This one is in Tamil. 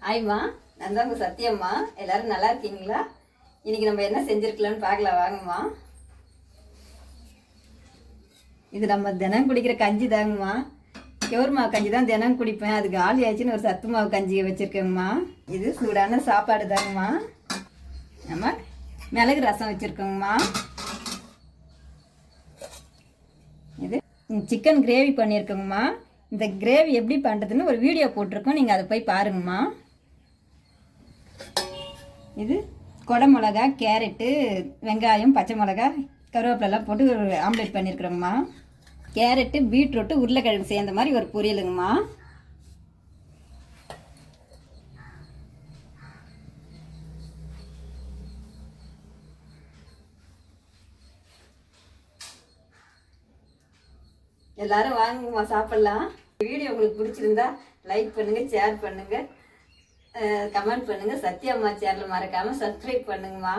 ஆய்மா, நான் தான் உங்கள் சத்தியம்மா. எல்லோரும் நல்லா இருக்கீங்களா? இன்றைக்கி நம்ம என்ன செஞ்சுருக்கலான்னு பார்க்கலாம் வாங்கம்மா. இது நம்ம தினம் குடிக்கிற கஞ்சி தாங்கம்மா. கெவுரு மாவு கஞ்சி தான் தினம் குடிப்பேன். அதுக்கு ஆளி ஆச்சுன்னு ஒரு சத்து மாவு கஞ்சி வச்சுருக்கேங்கம்மா. இது சூடான சாப்பாடு தாங்கம்மா. நம்ம மிளகு ரசம் வச்சுருக்கோங்கம்மா. இது சிக்கன் கிரேவி பண்ணியிருக்கோங்கம்மா. இந்த கிரேவி எப்படி பண்ணுறதுன்னு ஒரு வீடியோ போட்டிருக்கோம், நீங்கள் அதை போய் பாருங்கம்மா. இது கொடை மிளகா, கேரட்டு, வெங்காயம், பச்சை மிளகா, கருவேப்பிலெல்லாம் போட்டு ஒரு ஆம்லேட் பண்ணியிருக்கிறோங்கம்மா. கேரட்டு, பீட்ரூட்டு, உருளைக்கிழங்கு சேர்ந்த மாதிரி ஒரு பொரியலுங்கம்மா. எல்லாரும் வாங்குங்கம்மா, சாப்பிட்லாம். வீடியோ உங்களுக்கு பிடிச்சிருந்தா லைக் பண்ணுங்கள், ஷேர் பண்ணுங்கள், கமெண்ட் பண்ணுங்கள். சத்யா அம்மா சேனலை மறக்காமல் சப்ஸ்கிரைப் பண்ணுங்கம்மா.